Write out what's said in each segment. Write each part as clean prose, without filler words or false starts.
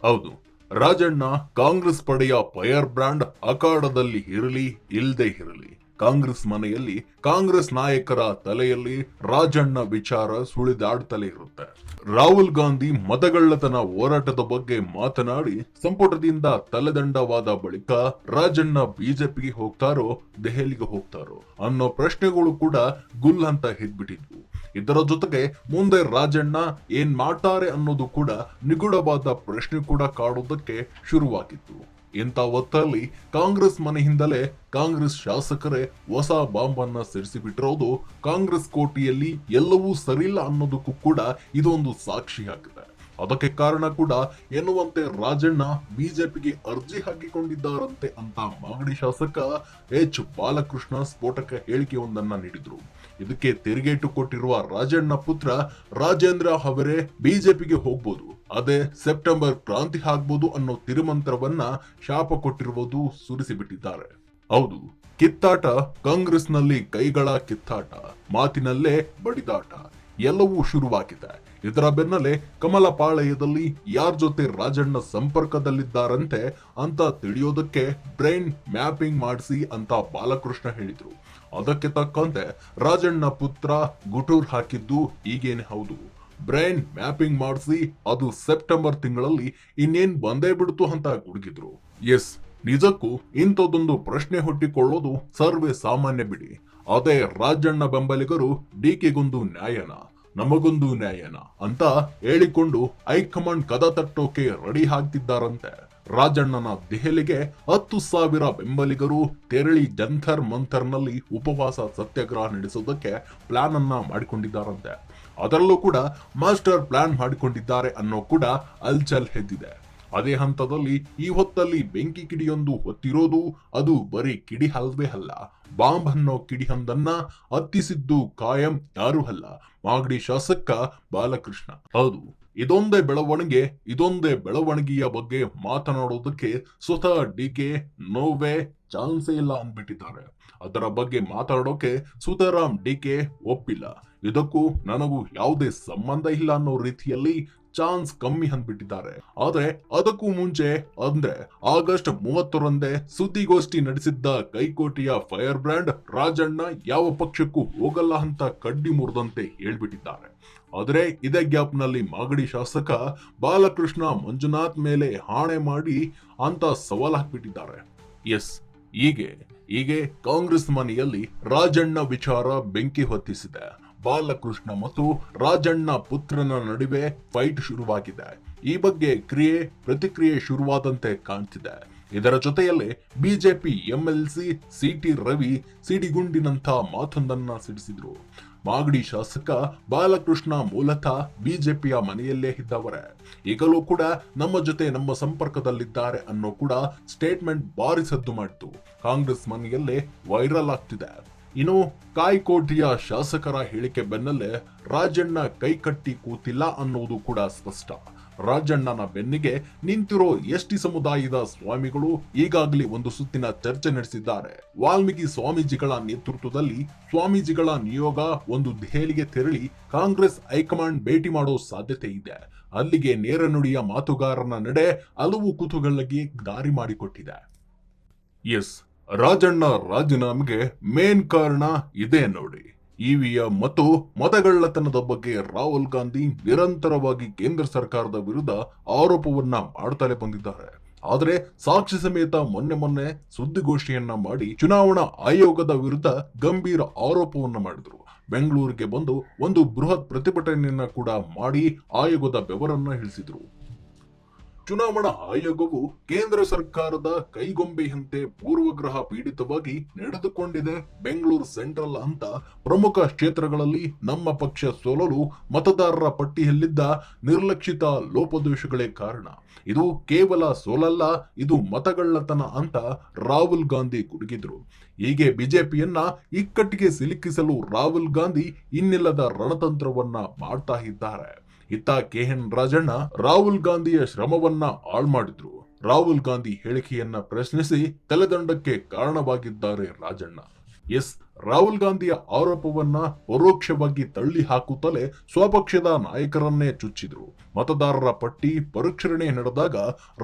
ಹೌದು, ರಾಜಣ್ಣ ಕಾಂಗ್ರೆಸ್ ಪಡೆಯ fire brand ಅಖಾಡದಲ್ಲಿ ಇರಲಿ ಇಲ್ಲದೆ ಇರಲಿ, ಕಾಂಗ್ರೆಸ್ ಮನೆಯಲ್ಲಿ ಕಾಂಗ್ರೆಸ್ ನಾಯಕರ ತಲೆಯಲ್ಲಿ ರಾಜಣ್ಣ ವಿಚಾರ ಸುಳಿದಾಡ್ತಲೇ ಇರುತ್ತೆ. ರಾಹುಲ್ ಗಾಂಧಿ ಮತಗಳ್ಳತನ ಹೋರಾಟದ ಬಗ್ಗೆ ಮಾತನಾಡಿ ಸಂಪುಟದಿಂದ ತಲೆದಂಡವಾದ ಬಳಿಕ ರಾಜಣ್ಣ ಬಿಜೆಪಿಗೆ ಹೋಗ್ತಾರೋ ದೆಹಲಿಗೆ ಹೋಗ್ತಾರೋ ಅನ್ನೋ ಪ್ರಶ್ನೆಗಳು ಕೂಡ ಗುಲ್ ಅಂತ ಎದ್ಬಿಟ್ಟಿದ್ವು. ಇದರ ಜೊತೆಗೆ ಮುಂದೆ ರಾಜಣ್ಣ ಏನ್ ಮಾಡ್ತಾರೆ ಅನ್ನೋದು ಕೂಡ ನಿಗೂಢವಾದ ಪ್ರಶ್ನೆ ಕೂಡ ಕಾಡೋದಕ್ಕೆ ಶುರುವಾಗಿತ್ತು. ಇಂಥ ಹೊತ್ತಲ್ಲಿ ಕಾಂಗ್ರೆಸ್ ಮನೆಯಿಂದಲೇ ಕಾಂಗ್ರೆಸ್ ಶಾಸಕರೇ ಹೊಸ ಬಾಂಬ್ ಅನ್ನ ಸಿಡಿಸಿಬಿಟ್ಟಿರೋದು ಕಾಂಗ್ರೆಸ್ ಕೋಟೆಯಲ್ಲಿ ಎಲ್ಲವೂ ಸರಿಯಿಲ್ಲ ಅನ್ನೋದಕ್ಕೂ ಕೂಡ ಇದೊಂದು ಸಾಕ್ಷಿಯಾಗಿದೆ. ಅದಕ್ಕೆ ಕಾರಣ ಕೂಡ ಎನ್ನುವಂತೆ ರಾಜಣ್ಣ ಬಿಜೆಪಿಗೆ ಅರ್ಜಿ ಹಾಕಿಕೊಂಡಿದ್ದಾರಂತೆ ಅಂತ ಮಾಗಡಿ ಶಾಸಕ ಎಚ್ ಬಾಲಕೃಷ್ಣ ಸ್ಫೋಟಕ ಹೇಳಿಕೆಯೊಂದನ್ನ ನೀಡಿದ್ರು. ಇದಕ್ಕೆ ತಿರುಗೇಟು ಕೊಟ್ಟಿರುವ ರಾಜಣ್ಣ ಪುತ್ರ ರಾಜೇಂದ್ರ ಅವರೇ ಬಿಜೆಪಿಗೆ ಹೋಗ್ಬೋದು, ಅದೇ ಸೆಪ್ಟೆಂಬರ್ ಕ್ರಾಂತಿ ಆಗ್ಬೋದು ಅನ್ನೋ ತಿರುಮಂತ್ರವನ್ನ ಶಾಪ ಕೊಟ್ಟಿರುವುದು ಸುರಿಸಿಬಿಟ್ಟಿದ್ದಾರೆ. ಹೌದು, ಕಿತ್ತಾಟ ಕಾಂಗ್ರೆಸ್ನಲ್ಲಿ ಕೈಗಳ ಕಿತ್ತಾಟ, ಮಾತಿನಲ್ಲೇ ಬಡಿದಾಟ ಎಲ್ಲವೂ ಶುರುವಾಗಿದೆ. ಇದರ ಬೆನ್ನಲ್ಲೇ ಕಮಲ ಪಾಳಯದಲ್ಲಿ ಯಾರ ಜೊತೆ ರಾಜಣ್ಣ ಸಂಪರ್ಕದಲ್ಲಿದ್ದಾರಂತೆ ಅಂತ ತಿಳಿಯೋದಕ್ಕೆ ಬ್ರೈನ್ ಮ್ಯಾಪಿಂಗ್ ಮಾಡಿಸಿ ಅಂತ ಬಾಲಕೃಷ್ಣ ಹೇಳಿದ್ರು. ಅದಕ್ಕೆ ತಕ್ಕಂತೆ ರಾಜಣ್ಣ ಪುತ್ರ ಗುಟೂರ್ ಹಾಕಿದ್ದು ಈಗೇನೆ ಹೌದು. ಬ್ರೈನ್ ಮ್ಯಾಪಿಂಗ್ ಮಾಡಿಸಿ ಅದು ಸೆಪ್ಟೆಂಬರ್ ತಿಂಗಳಲ್ಲಿ ಇನ್ನೇನ್ ಬಂದೇ ಬಿಡ್ತು ಅಂತ ಗುಡುಗಿದ್ರು. ಎಸ್, ನಿಜಕ್ಕೂ ಇಂಥದ್ದೊಂದು ಪ್ರಶ್ನೆ ಹುಟ್ಟಿಕೊಳ್ಳೋದು ಸರ್ವೇ ಸಾಮಾನ್ಯ ಬಿಡಿ. ಅದೇ ರಾಜಣ್ಣ ಬೆಂಬಲಿಗರು ಡಿಕೆಗೊಂದು ನ್ಯಾಯನ, ನಮಗೊಂದು ನ್ಯಾಯನ ಅಂತ ಹೇಳಿಕೊಂಡು ಹೈಕಮಾಂಡ್ ಕದ ತಟ್ಟೋಕೆ ರೆಡಿ ಆಗ್ತಿದ್ದಾರಂತೆ. ರಾಜಣ್ಣನ ದೆಹಲಿಗೆ 10,000 ಬೆಂಬಲಿಗರು ತೆರಳಿ ಜಂತರ್ ಮಂತರ್ನಲ್ಲಿ ಉಪವಾಸ ಸತ್ಯಾಗ್ರಹ ನಡೆಸೋದಕ್ಕೆ ಪ್ಲಾನ್ ಅನ್ನ ಮಾಡಿಕೊಂಡಿದ್ದಾರಂತೆ. ಅದರಲ್ಲೂ ಕೂಡ ಮಾಸ್ಟರ್ ಪ್ಲಾನ್ ಮಾಡಿಕೊಂಡಿದ್ದಾರೆ ಅನ್ನೋ ಕೂಡ ಅಲ್ಚಲ್ ಎದ್ದಿದೆ. ಅದೇ ಹಂತದಲ್ಲಿ ಈ ಹೊತ್ತಲ್ಲಿ ಬೆಂಕಿ ಕಿಡಿಯೊಂದು ಹೊತ್ತಿರೋದು ಅದು ಬರೀ ಕಿಡಿ ಅಲ್ವೇ ಅಲ್ಲ, ಬಾಂಬ್ ಅನ್ನೋ ಕಿಡಿಯೊಂದನ್ನ ಹತ್ತಿಸಿದ್ದು ಕಾಯಂ ಯಾರು ಅಲ್ಲ, ಮಾಗಡಿ ಶಾಸಕ ಬಾಲಕೃಷ್ಣ. ಹೌದು, ಇದೊಂದೇ ಬೆಳವಣಿಗೆಯ ಬಗ್ಗೆ ಮಾತನಾಡೋದಕ್ಕೆ ಸ್ವತಃ ಡಿಕೆ ನೋವೇ ಚಾನ್ಸೇ ಇಲ್ಲ ಅಂದ್ಬಿಟ್ಟಿದ್ದಾರೆ. ಅದರ ಬಗ್ಗೆ ಮಾತಾಡೋಕೆ ಸುತರಾಮ್ ಡಿಕೆ ಒಪ್ಪಿಲ್ಲ, ಇದಕ್ಕೂ ನನಗೂ ಯಾವುದೇ ಸಂಬಂಧ ಇಲ್ಲ ಅನ್ನೋ ರೀತಿಯಲ್ಲಿ ಚಾನ್ಸ್ ಕಮ್ಮಿ ಅಂದ್ಬಿಟ್ಟಿದ್ದಾರೆ. ಆದ್ರೆ ಅದಕ್ಕೂ ಮುಂಚೆ ಅಂದ್ರೆ ಆಗಸ್ಟ್ 30ರಂದೇ ಸುದ್ದಿಗೋಷ್ಠಿ ನಡೆಸಿದ್ದ ಕೈಕೋಟೆಯ ಫೈರ್ ಬ್ರ್ಯಾಂಡ್ ರಾಜಣ್ಣ ಯಾವ ಪಕ್ಷಕ್ಕೂ ಹೋಗಲ್ಲ ಅಂತ ಕಡ್ಡಿ ಮುರಿದಂತೆ ಹೇಳ್ಬಿಟ್ಟಿದ್ದಾರೆ. ಆದ್ರೆ ಇದೇ ಗ್ಯಾಪ್ ನಲ್ಲಿ ಮಾಗಡಿ ಶಾಸಕ ಬಾಲಕೃಷ್ಣ ಮಂಜುನಾಥ್ ಮೇಲೆ ಹಾಣೆ ಮಾಡಿ ಅಂತ ಸವಾಲ್ ಹಾಕ್ಬಿಟ್ಟಿದ್ದಾರೆ. ಎಸ್, ಹೀಗೆ ಕಾಂಗ್ರೆಸ್ ಮನೆಯಲ್ಲಿ ರಾಜಣ್ಣ ವಿಚಾರ ಬೆಂಕಿ ಹೊತ್ತಿಸಿದೆ. ಬಾಲಕೃಷ್ಣ ಮತ್ತು ರಾಜಣ್ಣ ಪುತ್ರನ ನಡುವೆ ಫೈಟ್ ಶುರುವಾಗಿದೆ. ಈ ಬಗ್ಗೆ ಪ್ರತಿಕ್ರಿಯೆ ಶುರುವಾದಂತೆ ಕಾಣ್ತಿದೆ. ಇದರ ಜೊತೆಯಲ್ಲೇ ಬಿಜೆಪಿ ಎಂಎಲ್ಸಿ ಸಿಟಿ ರವಿ ಸಿಡಿಗುಂಡಿನಂಥ ಮಾತೊಂದನ್ನ ಸಿಡಿಸಿದ್ರು. ಮಾಗಡಿ ಶಾಸಕ ಬಾಲಕೃಷ್ಣ ಮೂಲತಃ ಬಿಜೆಪಿಯ ಮನೆಯಲ್ಲೇ ಇದ್ದವರೇ, ಈಗಲೂ ಕೂಡ ನಮ್ಮ ಜೊತೆ ನಮ್ಮ ಸಂಪರ್ಕದಲ್ಲಿದ್ದಾರೆ ಅನ್ನೋ ಕೂಡ ಸ್ಟೇಟ್ಮೆಂಟ್ ಭಾರಿ ಸದ್ದು ಮಾಡಿತು. ಕಾಂಗ್ರೆಸ್ ಮನೆಯಲ್ಲೇ ವೈರಲ್ ಆಗ್ತಿದೆ. ಇನ್ನು ಕಾಯ್ಕೋಟೆಯ ಶಾಸಕರ ಹೇಳಿಕೆ ಬೆನ್ನಲ್ಲೇ ರಾಜಣ್ಣ ಕೈ ಕಟ್ಟಿ ಕೂತಿಲ್ಲ ಅನ್ನೋದು ಕೂಡ ಸ್ಪಷ್ಟ. ರಾಜಣ್ಣನ ಬೆನ್ನಿಗೆ ನಿಂತಿರೋ ಎಸ್ಟಿ ಸಮುದಾಯದ ಸ್ವಾಮಿಗಳು ಈಗಾಗಲೇ ಒಂದು ಸುತ್ತಿನ ಚರ್ಚೆ ನಡೆಸಿದ್ದಾರೆ. ವಾಲ್ಮೀಕಿ ಸ್ವಾಮೀಜಿಗಳ ನೇತೃತ್ವದಲ್ಲಿ ಸ್ವಾಮೀಜಿಗಳ ನಿಯೋಗ ಒಂದು ದೆಹಲಿಗೆ ತೆರಳಿ ಕಾಂಗ್ರೆಸ್ ಹೈಕಮಾಂಡ್ ಭೇಟಿ ಮಾಡೋ ಸಾಧ್ಯತೆ ಇದೆ. ಅಲ್ಲಿಗೆ ನೇರ ನುಡಿಯ ಮಾತುಗಾರನ ನಡೆ ಹಲವು ಕುತೂಹಲಕ್ಕೆ ದಾರಿ ಮಾಡಿಕೊಟ್ಟಿದೆ. ಎಸ್, ರಾಜಣ್ಣ ರಾಜೀನಾಮೆಗೆ ಮೇನ್ ಕಾರಣ ಇದೆ ನೋಡಿ. ಇವಿಎಂ ಮತ್ತು ಮತಗಳ್ಳತನದ ಬಗ್ಗೆ ರಾಹುಲ್ ಗಾಂಧಿ ನಿರಂತರವಾಗಿ ಕೇಂದ್ರ ಸರ್ಕಾರದ ವಿರುದ್ಧ ಆರೋಪವನ್ನ ಮಾಡ್ತಲೇ ಬಂದಿದ್ದಾರೆ. ಆದ್ರೆ ಸಾಕ್ಷಿ ಸಮೇತ ಮೊನ್ನೆ ಸುದ್ದಿಗೋಷ್ಠಿಯನ್ನ ಮಾಡಿ ಚುನಾವಣಾ ಆಯೋಗದ ವಿರುದ್ಧ ಗಂಭೀರ ಆರೋಪವನ್ನ ಮಾಡಿದ್ರು. ಬೆಂಗಳೂರಿಗೆ ಬಂದು ಒಂದು ಬೃಹತ್ ಪ್ರತಿಭಟನೆಯನ್ನ ಕೂಡ ಮಾಡಿ ಆಯೋಗದ ಬೆವರನ್ನ ಇಳಿಸಿದ್ರು. ಚುನಾವಣಾ ಆಯೋಗವು ಕೇಂದ್ರ ಸರ್ಕಾರದ ಕೈಗೊಂಬೆಯಂತೆ ಪೂರ್ವಗ್ರಹ ಪೀಡಿತವಾಗಿ ನಡೆದುಕೊಂಡಿದೆ. ಬೆಂಗಳೂರು ಸೆಂಟ್ರಲ್ ಅಂತ ಪ್ರಮುಖ ಕ್ಷೇತ್ರಗಳಲ್ಲಿ ನಮ್ಮ ಪಕ್ಷ ಸೋಲಲು ಮತದಾರರ ಪಟ್ಟಿಯಲ್ಲಿದ್ದ ನಿರ್ಲಕ್ಷಿತ ಲೋಪದೋಷಗಳೇ ಕಾರಣ. ಇದು ಕೇವಲ ಸೋಲಲ್ಲ, ಇದು ಮತಗಳ್ಳತನ ಅಂತ ರಾಹುಲ್ ಗಾಂಧಿ ಗುಡುಗಿದ್ರು. ಹೀಗೆ ಬಿಜೆಪಿಯನ್ನ ಇಕ್ಕಟ್ಟಿಗೆ ಸಿಲುಕಿಸಲು ರಾಹುಲ್ ಗಾಂಧಿ ಇನ್ನಿಲ್ಲದ ರಣತಂತ್ರವನ್ನ ಮಾಡ್ತಾ ಇದ್ದಾರೆ. ಇತ್ತ ಕೆಎನ್ ರಾಜಣ್ಣ ರಾಹುಲ್ ಗಾಂಧಿಯ ಶ್ರಮವನ್ನ ಹಾಳು ಮಾಡಿದ್ರು. ರಾಹುಲ್ ಗಾಂಧಿ ಹೇಳಿಕೆಯನ್ನ ಪ್ರಶ್ನಿಸಿ ತಲೆದಂಡಕ್ಕೆ ಕಾರಣವಾಗಿದ್ದಾರೆ ರಾಜಣ್ಣ. ಎಸ್, ರಾಹುಲ್ ಗಾಂಧಿಯ ಆರೋಪವನ್ನ ಪರೋಕ್ಷವಾಗಿ ತಳ್ಳಿ ಹಾಕುತ್ತಲೇ ಸ್ವಪಕ್ಷದ ನಾಯಕರನ್ನೇ ಚುಚ್ಚಿದ್ರು. ಮತದಾರರ ಪಟ್ಟಿ ಪರಿಷ್ಕರಣೆ ನಡೆದಾಗ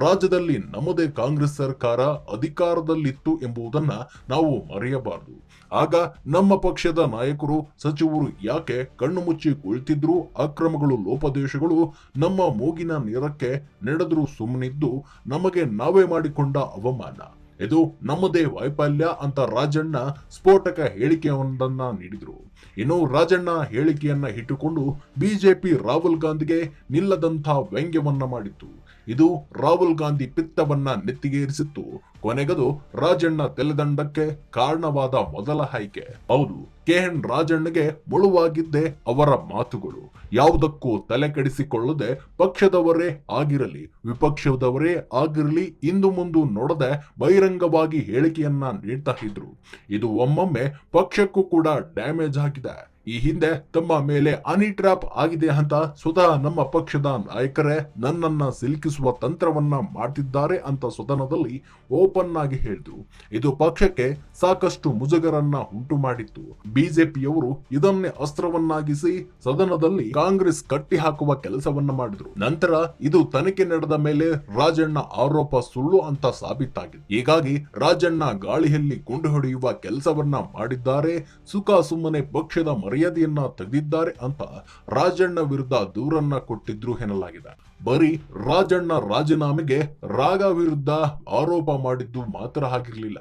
ರಾಜ್ಯದಲ್ಲಿ ನಮ್ಮದೇ ಕಾಂಗ್ರೆಸ್ ಸರ್ಕಾರ ಅಧಿಕಾರದಲ್ಲಿತ್ತು ಎಂಬುದನ್ನ ನಾವು ಮರೆಯಬಾರದು. ಆಗ ನಮ್ಮ ಪಕ್ಷದ ನಾಯಕರು, ಸಚಿವರು ಯಾಕೆ ಕಣ್ಣು ಮುಚ್ಚಿ ಕುಳಿತಿದ್ರು? ಅಕ್ರಮಗಳು, ಲೋಪದೋಷಗಳು ನಮ್ಮ ಮೂಗಿನ ನೇರಕ್ಕೆ ನಡೆದ್ರು ಸುಮ್ಮನಿದ್ದು ನಮಗೆ ನಾವೇ ಮಾಡಿಕೊಂಡ ಅವಮಾನ. ಇದು ನಮ್ಮದೇ ವೈಫಲ್ಯ ಅಂತ ರಾಜಣ್ಣ ಸ್ಫೋಟಕ ಹೇಳಿಕೆಯೊಂದನ್ನ ನೀಡಿದ್ರು. ಇನ್ನು ರಾಜಣ್ಣ ಹೇಳಿಕೆಯನ್ನ ಇಟ್ಟುಕೊಂಡು ಬಿಜೆಪಿ ರಾಹುಲ್ ಗಾಂಧಿಗೆ ನಿಲ್ಲದಂಥ ವ್ಯಂಗ್ಯವನ್ನ ಮಾಡಿತ್ತು. ಇದು ರಾಹುಲ್ ಗಾಂಧಿ ಪಿತ್ತವನ್ನ ನೆತ್ತಿಗೇರಿಸಿತ್ತು. ಕೊನೆಗದು ರಾಜಣ್ಣ ತಲೆದಂಡಕ್ಕೆ ಕಾರಣವಾದ ಮೊದಲ ಆಯ್ಕೆ. ಹೌದು, KN ರಾಜಣ್ಣಗೆ ಮುಳುವಾಗಿದ್ದೇ ಅವರ ಮಾತುಗಳು. ಯಾವುದಕ್ಕೂ ತಲೆ ಕೆಡಿಸಿಕೊಳ್ಳದೆ ಪಕ್ಷದವರೇ ಆಗಿರಲಿ, ವಿಪಕ್ಷದವರೇ ಆಗಿರಲಿ, ಇಂದು ಮುಂದು ನೋಡದೆ ಬಹಿರಂಗವಾಗಿ ಹೇಳಿಕೆಯನ್ನ ನೀಡ್ತಾ ಇದ್ರು. ಇದು ಒಮ್ಮೊಮ್ಮೆ ಪಕ್ಷಕ್ಕೂ ಕೂಡ ಡ್ಯಾಮೇಜ್ ಆಗಿದೆ. ಈ ಹಿಂದೆ ತಮ್ಮ ಮೇಲೆ ಹನಿ ಟ್ರ್ಯಾಪ್ ಆಗಿದೆ ಅಂತ ಸ್ವತಃ ನಮ್ಮ ಪಕ್ಷದ ನಾಯಕರೇ ನನ್ನನ್ನ ಸಿಲುಕಿಸುವ ತಂತ್ರವನ್ನ ಮಾಡ್ತಿದ್ದಾರೆ ಅಂತ ಸದನದಲ್ಲಿ ಓಪನ್ ಆಗಿ ಹೇಳಿದ್ರು. ಇದು ಪಕ್ಷಕ್ಕೆ ಸಾಕಷ್ಟು ಮುಜುಗರನ್ನ ಉಂಟು ಮಾಡಿತ್ತು. ಬಿಜೆಪಿಯವರು ಇದನ್ನೇ ಅಸ್ತ್ರವನ್ನಾಗಿಸಿ ಸದನದಲ್ಲಿ ಕಾಂಗ್ರೆಸ್ ಕಟ್ಟಿ ಹಾಕುವ ಕೆಲಸವನ್ನ ಮಾಡಿದ್ರು. ನಂತರ ಇದು ತನಿಖೆ ನಡೆದ ಮೇಲೆ ರಾಜಣ್ಣ ಆರೋಪ ಸುಳ್ಳು ಅಂತ ಸಾಬೀತಾಗಿದೆ. ಹೀಗಾಗಿ ರಾಜಣ್ಣ ಗಾಳಿಯಲ್ಲಿ ಗುಂಡು ಹೊಡೆಯುವ ಕೆಲಸವನ್ನ ಮಾಡಿದ್ದಾರೆ, ಸುಖ ಸುಮ್ಮನೆ ಪಕ್ಷದ ಮರ್ಯಾದೆಯನ್ನ ತೆಗೆದಿದ್ದಾರೆ ಅಂತ ರಾಜಣ್ಣ ವಿರುದ್ಧ ದೂರನ್ನ ಕೊಟ್ಟಿದ್ರು ಎನ್ನಲಾಗಿದೆ. ಬರೀ ರಾಜಣ್ಣ ರಾಜೀನಾಮೆಗೆ ರಾಗ ವಿರುದ್ಧ ಆರೋಪ ಮಾಡಿದ್ದು ಮಾತ್ರ ಆಗಿರಲಿಲ್ಲ.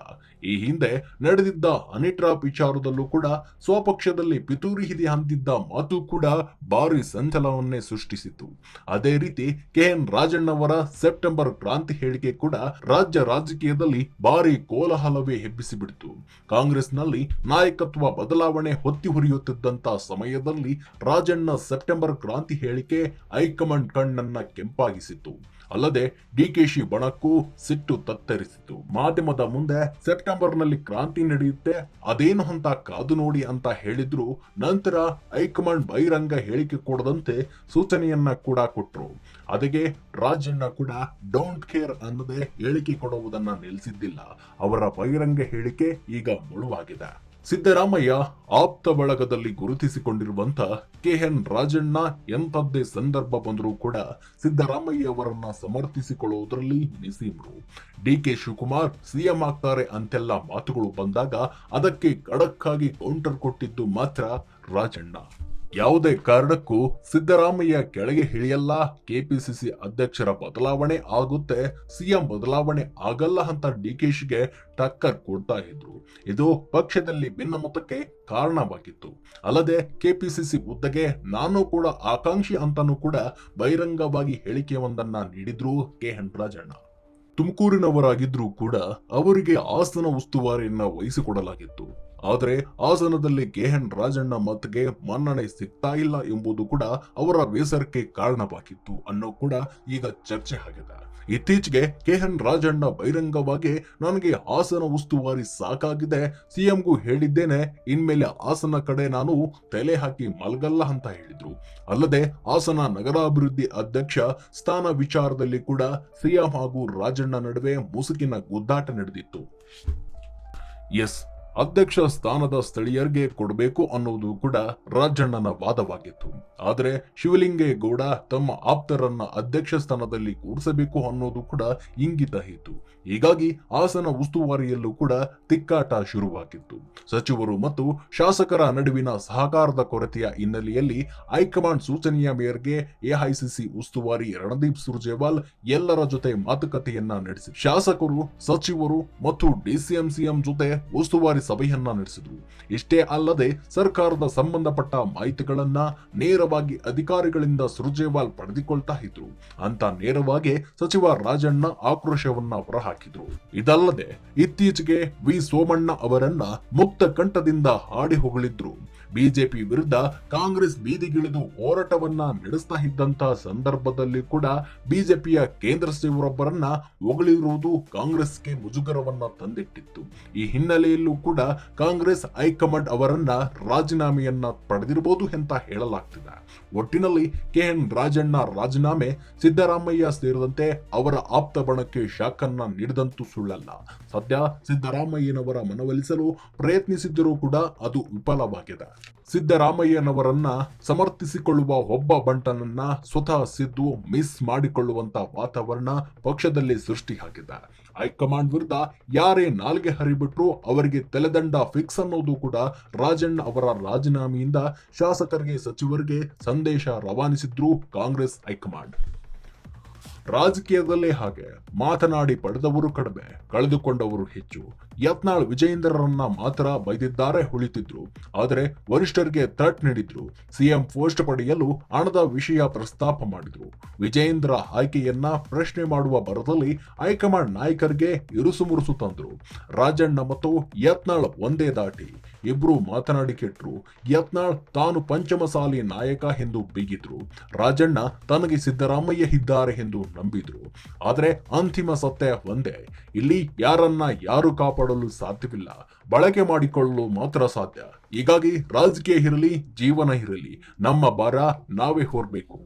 ಈ ಹಿಂದೆ ನಡೆದಿದ್ದ ಹನಿ ಟ್ರ್ಯಾಪ್ ವಿಚಾರದಲ್ಲೂ ಕೂಡ ಸ್ವಪಕ್ಷದಲ್ಲಿ ಪಿತೂರಿ ಹಿಡಿ ಅಂತಿದ್ದ ಮಾತು ಕೂಡ ಭಾರಿ ಸಂಚಲನವನ್ನೇ ಸೃಷ್ಟಿಸಿತು. ಅದೇ ರೀತಿ KN ರಾಜಣ್ಣವರ ಸೆಪ್ಟೆಂಬರ್ ಕ್ರಾಂತಿ ಹೇಳಿಕೆ ಕೂಡ ರಾಜ್ಯ ರಾಜಕೀಯದಲ್ಲಿ ಭಾರಿ ಕೋಲಾಹಲವೇ ಎಬ್ಬಿಸಿಬಿಡ್ತು. ಕಾಂಗ್ರೆಸ್ನಲ್ಲಿ ನಾಯಕತ್ವ ಬದಲಾವಣೆ ಹೊತ್ತಿ ಹುರಿಯುತ್ತಿದ್ದಂತ ಸಮಯದಲ್ಲಿ ರಾಜಣ್ಣ ಸೆಪ್ಟೆಂಬರ್ ಕ್ರಾಂತಿ ಹೇಳಿಕೆ ಹೈಕಮಾಂಡ್ ಕಣ್ಣನ್ನ ಕೆಂಪಾಗಿಸಿತು. ಅಲ್ಲದೆ ಡಿಕೆಶಿ ಬಣಕ್ಕೂ ಸಿಟ್ಟು ತತ್ತರಿಸಿತು. ಮಾಧ್ಯಮದ ಮುಂದೆ ಸೆಪ್ಟೆಂಬರ್ನಲ್ಲಿ ಕ್ರಾಂತಿ ನಡೆಯುತ್ತೆ, ಅದೇನು ಅಂತ ಕಾದು ನೋಡಿ ಅಂತ ಹೇಳಿದ್ರು. ನಂತರ ಹೈಕಮಾಂಡ್ ಬಹಿರಂಗ ಹೇಳಿಕೆ ಕೊಡದಂತೆ ಸೂಚನೆಯನ್ನ ಕೂಡ ಕೊಟ್ರು. ಅದಕ್ಕೆ ರಾಜಣ್ಣ ಕೂಡ ಡೋಂಟ್ ಕೇರ್ ಅನ್ನದೇ ಹೇಳಿಕೆ ಕೊಡುವುದನ್ನ ನಿಲ್ಲಿಸಿದ್ದಿಲ್ಲ. ಅವರ ಬಹಿರಂಗ ಹೇಳಿಕೆ ಈಗ ಮುಳುವಾಗಿದೆ. ಸಿದ್ದರಾಮಯ್ಯ ಆಪ್ತ ಬಳಗದಲ್ಲಿ ಗುರುತಿಸಿಕೊಂಡಿರುವಂತ KN ರಾಜಣ್ಣ ಎಂಥದ್ದೇ ಸಂದರ್ಭ ಬಂದರೂ ಕೂಡ ಸಿದ್ದರಾಮಯ್ಯ ಅವರನ್ನ ಸಮರ್ಥಿಸಿಕೊಳ್ಳುವುದರಲ್ಲಿ ನಿಸೀಮರು. DK ಶಿವಕುಮಾರ್ CM ಆಗ್ತಾರೆ ಅಂತೆಲ್ಲ ಮಾತುಗಳು ಬಂದಾಗ ಅದಕ್ಕೆ ಖಡಕ್ ಆಗಿ ಕೌಂಟರ್ ಕೊಟ್ಟಿದ್ದು ಮಾತ್ರ ರಾಜಣ್ಣ. ಯಾವುದೇ ಕಾರಣಕ್ಕೂ ಸಿದ್ದರಾಮಯ್ಯ ಕೆಳಗೆ ಇಳಿಯಲ್ಲ, KPCC ಅಧ್ಯಕ್ಷರ ಬದಲಾವಣೆ ಆಗುತ್ತೆ, CM ಬದಲಾವಣೆ ಆಗಲ್ಲ ಅಂತ DKಶಿಗೆ ಟಕ್ಕರ್ ಕೊಡ್ತಾ ಇದ್ರು. ಇದು ಪಕ್ಷದಲ್ಲಿ ಭಿನ್ನಮತಕ್ಕೆ ಕಾರಣವಾಗಿತ್ತು. ಅಲ್ಲದೆ KPCC ಹುದ್ದೆಗೆ ನಾನು ಕೂಡ ಆಕಾಂಕ್ಷಿ ಅಂತಾನೂ ಕೂಡ ಬಹಿರಂಗವಾಗಿ ಹೇಳಿಕೆಯೊಂದನ್ನ ನೀಡಿದ್ರು KN ರಾಜಣ್ಣ. ತುಮಕೂರಿನವರಾಗಿದ್ರೂ ಕೂಡ ಅವರಿಗೆ ಹಾಸನ ಉಸ್ತುವಾರಿಯನ್ನ ವಹಿಸಿಕೊಡಲಾಗಿತ್ತು. ಆದರೆ ಹಾಸನದಲ್ಲಿ KN ರಾಜಣ್ಣ ಮತಕ್ಕೆ ಮನ್ನಣೆ ಸಿಗ್ತಾ ಇಲ್ಲ ಎಂಬುದು ಕೂಡ ಅವರ ಬೇಸರಕ್ಕೆ ಕಾರಣವಾಗಿತ್ತು ಅನ್ನೋ ಕೂಡ ಈಗ ಚರ್ಚೆ ಆಗಿದೆ. ಇತ್ತೀಚೆಗೆ KN ರಾಜಣ್ಣ ಬಹಿರಂಗವಾಗಿ ನನಗೆ ಹಾಸನ ಉಸ್ತುವಾರಿ ಸಾಕಾಗಿದೆ, CMಗೂ ಹೇಳಿದ್ದೇನೆ, ಇನ್ಮೇಲೆ ಹಾಸನ ಕಡೆ ನಾನು ತಲೆ ಹಾಕಿ ಮಲಗಲ್ಲ ಅಂತ ಹೇಳಿದ್ರು. ಅಲ್ಲದೆ ಹಾಸನ ನಗರಾಭಿವೃದ್ಧಿ ಅಧ್ಯಕ್ಷ ಸ್ಥಾನ ವಿಚಾರದಲ್ಲಿ ಕೂಡ CM ಹಾಗೂ ರಾಜಣ್ಣ ನಡುವೆ ಮುಸುಕಿನ ಗುದ್ದಾಟ ನಡೆದಿತ್ತು. ಎಸ್, ಅಧ್ಯಕ್ಷ ಸ್ಥಾನದ ಸ್ಥಳೀಯರಿಗೆ ಕೊಡಬೇಕು ಅನ್ನೋದು ಕೂಡ ರಾಜಣ್ಣನ ವಾದವಾಗಿತ್ತು. ಆದರೆ ಶಿವಲಿಂಗೇಗೌಡ ತಮ್ಮ ಆಪ್ತರನ್ನ ಅಧ್ಯಕ್ಷ ಸ್ಥಾನದಲ್ಲಿ ಕೂರಿಸಬೇಕು ಅನ್ನೋದು ಕೂಡ ಇಂಗಿತ ಇತ್ತು. ಹೀಗಾಗಿ ಹಾಸನ ಉಸ್ತುವಾರಿಯಲ್ಲೂ ಕೂಡ ತಿಕ್ಕಾಟ ಶುರುವಾಗಿತ್ತು. ಸಚಿವರು ಮತ್ತು ಶಾಸಕರ ನಡುವಿನ ಸಹಕಾರದ ಕೊರತೆಯ ಹಿನ್ನೆಲೆಯಲ್ಲಿ ಹೈಕಮಾಂಡ್ ಸೂಚನೆಯ ಮೇರೆಗೆ AICC ಉಸ್ತುವಾರಿ ರಣದೀಪ್ ಸುರ್ಜೇವಾಲ್ ಎಲ್ಲರ ಜೊತೆ ಮಾತುಕತೆಯನ್ನ ನಡೆಸಿ ಶಾಸಕರು, ಸಚಿವರು ಮತ್ತು DCM CM ಜೊತೆ ಉಸ್ತುವಾರಿ ಸಭೆಯನ್ನ ನಡೆಸಿದ್ರು. ಇಷ್ಟೇ ಅಲ್ಲದೆ ಸರ್ಕಾರದ ಸಂಬಂಧಪಟ್ಟ ಮಾಹಿತಿಗಳನ್ನ ನೇರವಾಗಿ ಅಧಿಕಾರಿಗಳಿಂದ ಸುರ್ಜೇವಾಲ್ ಪಡೆದುಕೊಳ್ತಾ ಇದ್ರು ಅಂತ ನೇರವಾಗಿ ಸಚಿವ ರಾಜಣ್ಣ ಆಕ್ರೋಶವನ್ನ ಹೊರಹಾಕಿದ್ರು. ಇದಲ್ಲದೆ ಇತ್ತೀಚೆಗೆ ವಿ ಸೋಮಣ್ಣ ಅವರನ್ನ ಮುಕ್ತ ಕಂಠದಿಂದ ಹಾಡಿ ಹೊಗಳಿದ್ರು. ಬಿಜೆಪಿ ವಿರುದ್ಧ ಕಾಂಗ್ರೆಸ್ ಬೀದಿಗಿಳಿದು ಹೋರಾಟವನ್ನ ನಡೆಸ್ತಾ ಇದ್ದಂತ ಸಂದರ್ಭದಲ್ಲಿ ಕೂಡ ಬಿಜೆಪಿಯ ಕೇಂದ್ರ ಸಚಿವರೊಬ್ಬರನ್ನ ಹೊಗಳಿರುವುದು ಕಾಂಗ್ರೆಸ್ಗೆ ಮುಜುಗರವನ್ನ ತಂದಿಟ್ಟಿತ್ತು. ಈ ಹಿನ್ನೆಲೆಯಲ್ಲೂ ಕೂಡ ಕಾಂಗ್ರೆಸ್ ಹೈಕಮಾಂಡ್ ಅವರನ್ನ ರಾಜೀನಾಮೆಯನ್ನ ಪಡೆದಿರಬಹುದು ಅಂತ ಹೇಳಲಾಗ್ತಿದೆ. ಒಟ್ಟಿನಲ್ಲಿ ಕೆಎನ್ ರಾಜಣ್ಣ ರಾಜೀನಾಮೆ ಸಿದ್ದರಾಮಯ್ಯ ಸೇರಿದಂತೆ ಅವರ ಆಪ್ತ ಬಣಕ್ಕೆ ಶಾಕನ್ನ ನೀಡಿದಂತೂ ಸುಳ್ಳಲ್ಲ. ಸದ್ಯ ಸಿದ್ದರಾಮಯ್ಯನವರ ಮನವೊಲಿಸಲು ಪ್ರಯತ್ನಿಸಿದ್ದರೂ ಕೂಡ ಅದು ವಿಫಲವಾಗಿದೆ. ಸಿದ್ದರಾಮಯ್ಯನವರನ್ನ ಸಮರ್ಥಿಸಿಕೊಳ್ಳುವ ಒಬ್ಬ ಬಂಟನನ್ನ ಸ್ವತಃ ಸಿದ್ದು ಮಿಸ್ ಮಾಡಿಕೊಳ್ಳುವಂತ ವಾತಾವರಣ ಪಕ್ಷದಲ್ಲಿ ಸೃಷ್ಟಿಯಾಗಿದೆ. ಹೈಕಮಾಂಡ್ ವಿರುದ್ಧ ಯಾರೇ ನಾಲ್ಗೆ ಹರಿಬಿಟ್ರು ಅವರಿಗೆ ತಲೆದಂಡ ಫಿಕ್ಸ್ ಅನ್ನೋದು ಕೂಡ ರಾಜಣ್ಣ ಅವರ ರಾಜೀನಾಮೆಯಿಂದ ಶಾಸಕರಿಗೆ ಸಚಿವರಿಗೆ ಸಂದೇಶ ರವಾನಿಸಿದ್ರು ಕಾಂಗ್ರೆಸ್ ಹೈಕಮಾಂಡ್. ರಾಜಕೀಯದಲ್ಲೇ ಹಾಗೆ, ಮಾತನಾಡಿ ಪಡೆದವರು ಕಡಿಮೆ, ಕಳೆದುಕೊಂಡವರು ಹೆಚ್ಚು. ಯತ್ನಾಳ್ ವಿಜಯೇಂದ್ರರನ್ನ ಮಾತ್ರ ಬೈದಿದ್ದಾರೆ ಉಳಿತಿದ್ರು, ಆದರೆ ವರಿಷ್ಠರಿಗೆ ಥ್ರೆಟ್ ನೀಡಿದ್ರು. ಸಿಎಂ ಪೋಸ್ಟ್ ಪಡೆಯಲು ಹಣದ ವಿಷಯ ಪ್ರಸ್ತಾಪ ಮಾಡಿದ್ರು. ವಿಜಯೇಂದ್ರ ಆಯ್ಕೆಯನ್ನ ಪ್ರಶ್ನೆ ಮಾಡುವ ಭರದಲ್ಲಿ ಹೈಕಮಾಂಡ್ ನಾಯಕರಿಗೆ ಇರುಸು ಮುರುಸು ತಂದ್ರು. ರಾಜಣ್ಣ ಮತ್ತು ಯತ್ನಾಳ್ ಒಂದೇ ದಾಟಿ, ಇಬ್ರು ಮಾತನಾಡಿ ಕೆಟ್ರು. ಯತ್ನಾಳ್ ತಾನು ಪಂಚಮಸಾಲಿ ನಾಯಕ ಎಂದು ಬೀಗಿದ್ರು. ರಾಜಣ್ಣ ತನಗೆ ಸಿದ್ದರಾಮಯ್ಯ ಇದ್ದಾರೆ ಎಂದು ನಂಬಿದ್ರು. ಆದರೆ ಅಂತಿಮ ಸತ್ಯ ಒಂದೇ, ಇಲ್ಲಿ ಯಾರನ್ನ ಯಾರು ಕಾಪಾಡಲು ಸಾಧ್ಯವಿಲ್ಲ, ಬಳಕೆ ಮಾಡಿಕೊಳ್ಳಲು ಮಾತ್ರ ಸಾಧ್ಯ. ಹೀಗಾಗಿ ರಾಜಕೀಯ ಇರಲಿ, ಜೀವನ ಇರಲಿ, ನಮ್ಮ ಭಾರ ನಾವೇ ಹೊರಬೇಕು.